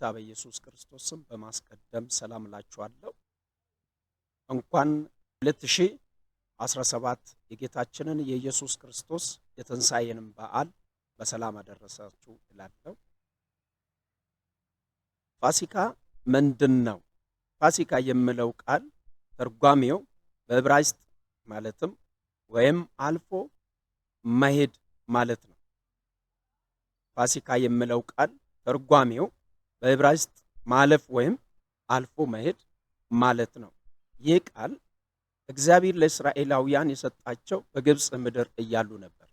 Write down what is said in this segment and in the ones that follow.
በጌታ በኢየሱስ ክርስቶስ ስም በማስቀደም ሰላም እላችኋለሁ። እንኳን 2017 የጌታችንን የኢየሱስ ክርስቶስ የትንሣኤንም በዓል በሰላም አደረሳችሁ እላለሁ። ፋሲካ ምንድነው? ፋሲካ የሚለው ቃል ትርጓሜው በዕብራይስጥ ማለትም ወይም አልፎ መሄድ ማለት ነው። ፋሲካ የሚለው ቃል ትርጓሜው በዕብራይስጥ ማለፍ ወይም አልፎ መሄድ ማለት ነው። ይህ ቃል እግዚአብሔር ለእስራኤላውያን የሰጣቸው በግብፅ ምድር እያሉ ነበር።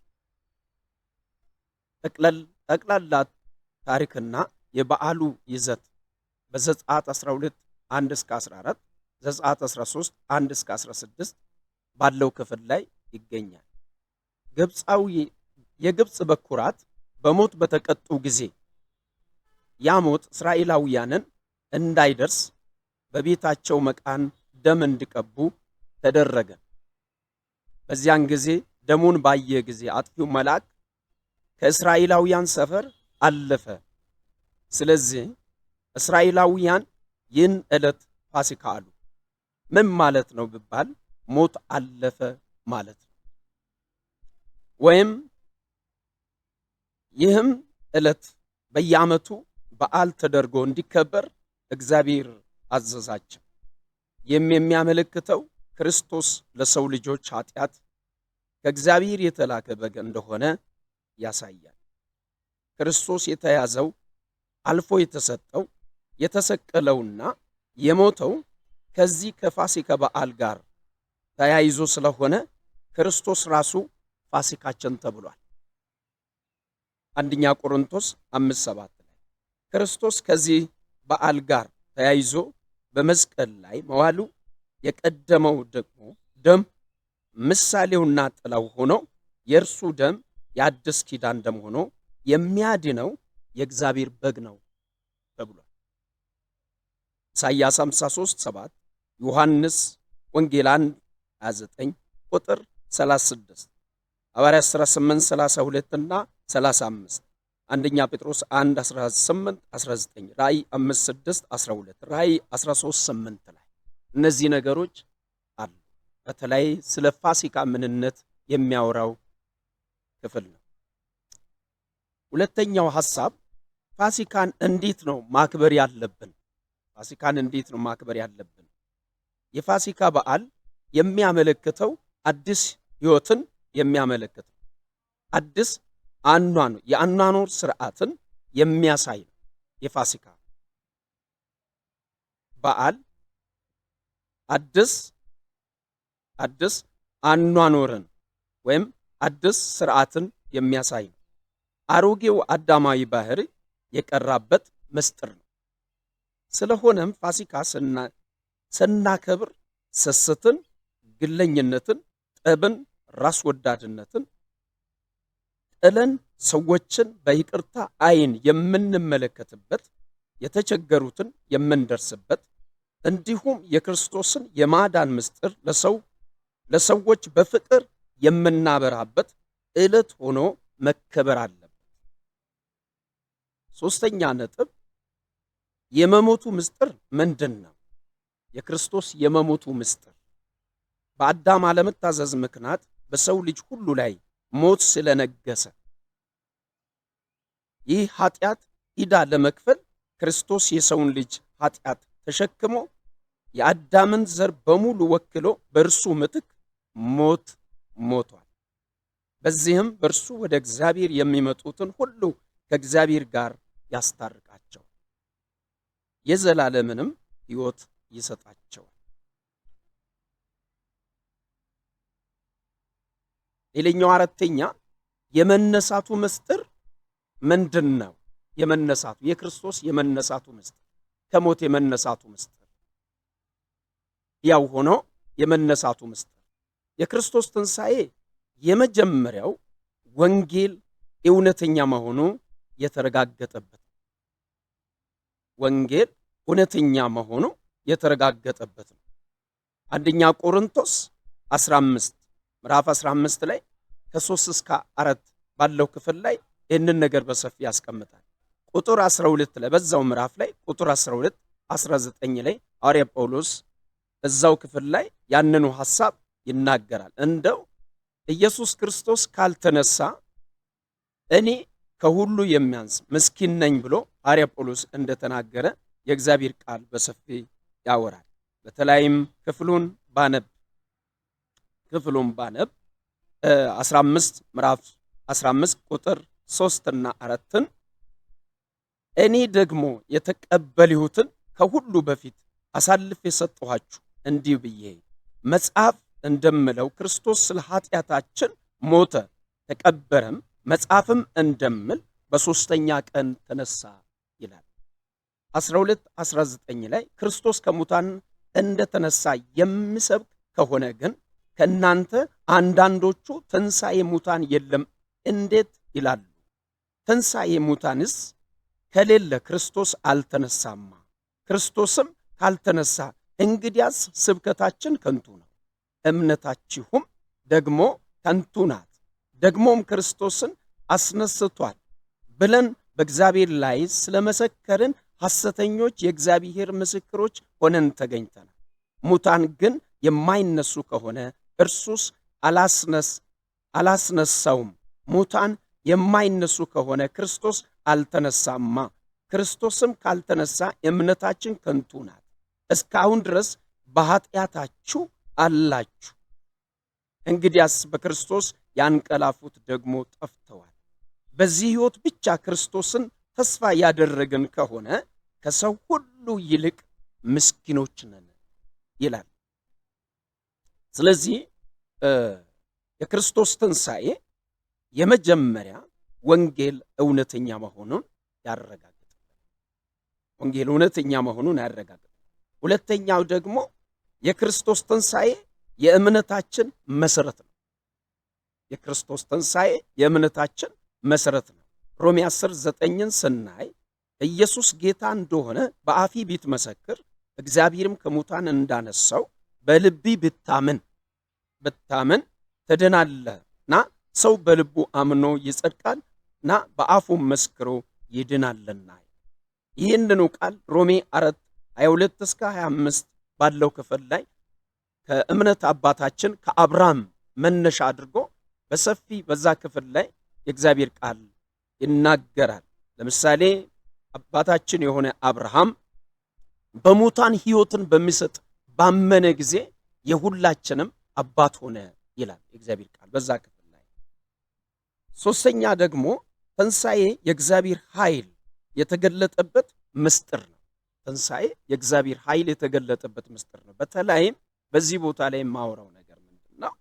ጠቅላላ ታሪክና የበዓሉ ይዘት በዘጸአት 12 1 እስከ 14 ዘጸአት 13 1 እስከ 16 ባለው ክፍል ላይ ይገኛል። የግብፅ በኩራት በሞት በተቀጡ ጊዜ ያ ሞት እስራኤላውያንን እንዳይደርስ በቤታቸው መቃን ደም እንዲቀቡ ተደረገ። በዚያን ጊዜ ደሙን ባየ ጊዜ አጥፊው መልአክ ከእስራኤላውያን ሰፈር አለፈ። ስለዚህ እስራኤላውያን ይህን ዕለት ፋሲካ አሉ። ምን ማለት ነው ቢባል ሞት አለፈ ማለት ነው። ወይም ይህም ዕለት በየዓመቱ በዓል ተደርጎ እንዲከበር እግዚአብሔር አዘዛቸው። ይህም የሚያመለክተው ክርስቶስ ለሰው ልጆች ኃጢአት ከእግዚአብሔር የተላከ በግ እንደሆነ ያሳያል። ክርስቶስ የተያዘው አልፎ የተሰጠው የተሰቀለውና የሞተው ከዚህ ከፋሲካ በዓል ጋር ተያይዞ ስለሆነ ክርስቶስ ራሱ ፋሲካችን ተብሏል። አንደኛ ቆሮንቶስ 5:7 ላይ ክርስቶስ ከዚህ በዓል ጋር ተያይዞ በመስቀል ላይ መዋሉ የቀደመው ደግሞ ደም ምሳሌውና ጥላው ሆኖ የእርሱ ደም የአዲስ ኪዳን ደም ሆኖ የሚያድነው የእግዚአብሔር በግ ነው ተብሏል። ኢሳይያስ 53:7 ዮሐንስ ወንጌል 1:29 ቁጥር 36 ሐዋርያት 18:32 እና 35 አንደኛ ጴጥሮስ 1:18-19 ራእይ 5:6-12 ራእይ 13:8 ላይ እነዚህ ነገሮች አሉ። በተለይ ስለ ፋሲካ ምንነት የሚያወራው ክፍል ነው። ሁለተኛው ሐሳብ ፋሲካን እንዴት ነው ማክበር ያለብን? ፋሲካን እንዴት ነው ማክበር ያለብን? የፋሲካ በዓል የሚያመለክተው አዲስ ሕይወትን የሚያመለክት አዲስ የአኗኗር ስርዓትን የሚያሳይ ነው። የፋሲካ በዓል አዲስ አኗኗርን ወይም አዲስ ስርዓትን የሚያሳይ ነው። አሮጌው አዳማዊ ባህሪ የቀራበት ምስጢር ነው። ስለሆነም ፋሲካ ስናከብር ስስትን፣ ግለኝነትን፣ ጠብን፣ ራስ ወዳድነትን ጥለን ሰዎችን በይቅርታ ዓይን የምንመለከትበት፣ የተቸገሩትን የምንደርስበት እንዲሁም የክርስቶስን የማዳን ምስጢር ለሰዎች በፍቅር የምናበራበት ዕለት ሆኖ መከበር አለበት። ሶስተኛ ነጥብ የመሞቱ ምስጢር ምንድን ነው? የክርስቶስ የመሞቱ ምስጢር በአዳም አለመታዘዝ ምክንያት በሰው ልጅ ሁሉ ላይ ሞት ስለነገሰ ይህ ኃጢአት ዕዳ ለመክፈል ክርስቶስ የሰውን ልጅ ኃጢአት ተሸክሞ የአዳምን ዘር በሙሉ ወክሎ በእርሱ ምትክ ሞት ሞቷል። በዚህም በእርሱ ወደ እግዚአብሔር የሚመጡትን ሁሉ ከእግዚአብሔር ጋር ያስታርቃቸው፣ የዘላለምንም ሕይወት ይሰጣቸዋል። ሌላኛው አራተኛ የመነሳቱ ምስጢር ምንድን ነው? የክርስቶስ የመነሳቱ ምስጢር፣ ከሞት የመነሳቱ ምስጢር፣ ያው ሆኖ የመነሳቱ ምስጢር የክርስቶስ ትንሣኤ የመጀመሪያው ወንጌል እውነተኛ መሆኑ የተረጋገጠበት ወንጌል እውነተኛ መሆኑ የተረጋገጠበት ነው። አንደኛ ቆሮንቶስ 15 ምዕራፍ 15 ላይ ከ3 እስከ 4 ባለው ክፍል ላይ ይህንን ነገር በሰፊ ያስቀምጣል። ቁጥር 12 ላይ በዛው ምዕራፍ ላይ ቁጥር 12 19 ላይ ሐዋርያ ጳውሎስ እዛው ክፍል ላይ ያንኑ ሐሳብ ይናገራል። እንደው ኢየሱስ ክርስቶስ ካልተነሳ እኔ ከሁሉ የሚያንስ ምስኪን ነኝ ብሎ ሐዋርያ ጳውሎስ እንደተናገረ የእግዚአብሔር ቃል በሰፊ ያወራል። በተለይም ክፍሉን ባነብ 15 ምዕራፍ 15 ቁጥር 3 እና 4 እኔ ደግሞ የተቀበልሁትን ከሁሉ በፊት አሳልፌ የሰጠኋችሁ እንዲህ ብዬ መጽሐፍ እንደምለው ክርስቶስ ስለ ኃጢአታችን ሞተ፣ ተቀበረም፣ መጽሐፍም እንደምል በሦስተኛ ቀን ተነሳ ይላል። 12-19 ላይ ክርስቶስ ከሙታን እንደተነሳ የምሰብክ ከሆነ ግን ከእናንተ አንዳንዶቹ ትንሣኤ ሙታን የለም እንዴት ይላሉ? ትንሣኤ ሙታንስ ከሌለ ክርስቶስ አልተነሳማ። ክርስቶስም ካልተነሳ እንግዲያስ ስብከታችን ከንቱ ነው፣ እምነታችሁም ደግሞ ከንቱ ናት። ደግሞም ክርስቶስን አስነስቷል ብለን በእግዚአብሔር ላይ ስለመሰከርን ሐሰተኞች የእግዚአብሔር ምስክሮች ሆነን ተገኝተናል። ሙታን ግን የማይነሱ ከሆነ እርሱስ አላስነሳውም። ሙታን የማይነሱ ከሆነ ክርስቶስ አልተነሳማ። ክርስቶስም ካልተነሳ እምነታችን ከንቱ ናት፣ እስካሁን ድረስ በኃጢአታችሁ አላችሁ። እንግዲያስ በክርስቶስ ያንቀላፉት ደግሞ ጠፍተዋል። በዚህ ሕይወት ብቻ ክርስቶስን ተስፋ ያደረግን ከሆነ ከሰው ሁሉ ይልቅ ምስኪኖች ነን ይላል። ስለዚህ የክርስቶስ ትንሣኤ የመጀመሪያ ወንጌል እውነተኛ መሆኑን ያረጋግጣል። ወንጌል እውነተኛ መሆኑን ያረጋግጣል። ሁለተኛው ደግሞ የክርስቶስ ትንሣኤ የእምነታችን መሰረት ነው። የክርስቶስ ትንሣኤ የእምነታችን መሰረት ነው። ሮሜ 10:9ን ስናይ ኢየሱስ ጌታ እንደሆነ በአፊ ብትመሰክር እግዚአብሔርም ከሙታን እንዳነሳው በልቢ ብታምን ትድናለህና ሰው በልቡ አምኖ ይጸድቃልና በአፉም መስክሮ ይድናልና። ይህንኑ ቃል ሮሜ 4:22-25 ባለው ክፍል ላይ ከእምነት አባታችን ከአብርሃም መነሻ አድርጎ በሰፊ በዛ ክፍል ላይ የእግዚአብሔር ቃል ይናገራል። ለምሳሌ አባታችን የሆነ አብርሃም በሙታን ሕይወትን በሚሰጥ ባመነ ጊዜ የሁላችንም አባት ሆነ ይላል የእግዚአብሔር ቃል በዛ ክፍል ላይ። ሶስተኛ ደግሞ ትንሣኤ የእግዚአብሔር ኃይል የተገለጠበት ምስጢር ነው። ትንሣኤ የእግዚአብሔር ኃይል የተገለጠበት ምስጢር ነው። በተለይም በዚህ ቦታ ላይ የማወራው ነገር ምንድን ነው?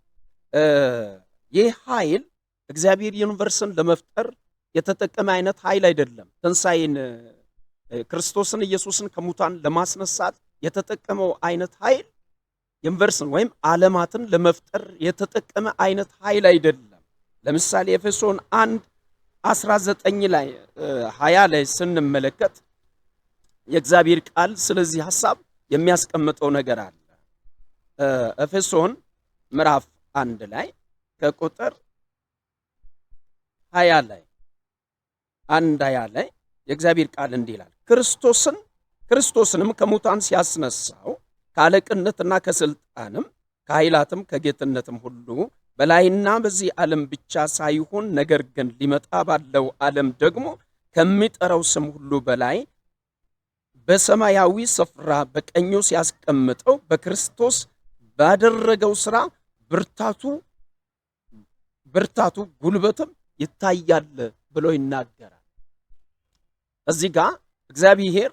ይህ ኃይል እግዚአብሔር ዩኒቨርስን ለመፍጠር የተጠቀመ አይነት ኃይል አይደለም። ትንሣኤን ክርስቶስን ኢየሱስን ከሙታን ለማስነሳት የተጠቀመው አይነት ኃይል ዩኒቨርስን ወይም ዓለማትን ለመፍጠር የተጠቀመ አይነት ኃይል አይደለም። ለምሳሌ ኤፌሶን 1:19 ላይ 20 ላይ ስንመለከት የእግዚአብሔር ቃል ስለዚህ ሐሳብ የሚያስቀምጠው ነገር አለ። ኤፌሶን ምዕራፍ 1 ላይ ከቁጥር 20 ላይ 1:20 ላይ የእግዚአብሔር ቃል እንዲህ ይላል፣ ክርስቶስንም ከሙታን ሲያስነሳው ከአለቅነትና ከስልጣንም ከኃይላትም ከጌትነትም ሁሉ በላይና በዚህ ዓለም ብቻ ሳይሆን ነገር ግን ሊመጣ ባለው ዓለም ደግሞ ከሚጠራው ስም ሁሉ በላይ በሰማያዊ ስፍራ በቀኙ ሲያስቀምጠው በክርስቶስ ባደረገው ሥራ ብርታቱ ጉልበትም ይታያል ብሎ ይናገራል። እዚህ ጋር እግዚአብሔር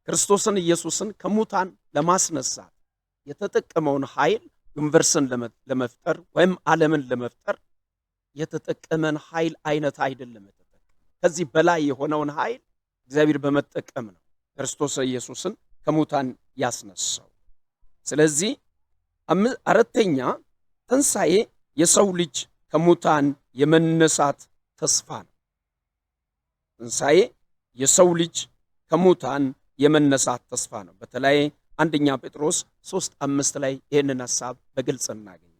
ክርስቶስን ኢየሱስን ከሙታን ለማስነሳት የተጠቀመውን ኃይል ዩኒቨርስን ለመፍጠር ወይም ዓለምን ለመፍጠር የተጠቀመን ኃይል አይነት አይደለም። ከዚህ በላይ የሆነውን ኃይል እግዚአብሔር በመጠቀም ነው ክርስቶስ ኢየሱስን ከሙታን ያስነሳው። ስለዚህ አራተኛ ትንሣኤ የሰው ልጅ ከሙታን የመነሳት ተስፋ ነው። ትንሣኤ የሰው ልጅ ከሙታን የመነሳት ተስፋ ነው። በተለይ አንደኛ ጴጥሮስ 3:5 ላይ ይህንን ሐሳብ በግልጽ እናገኛለን።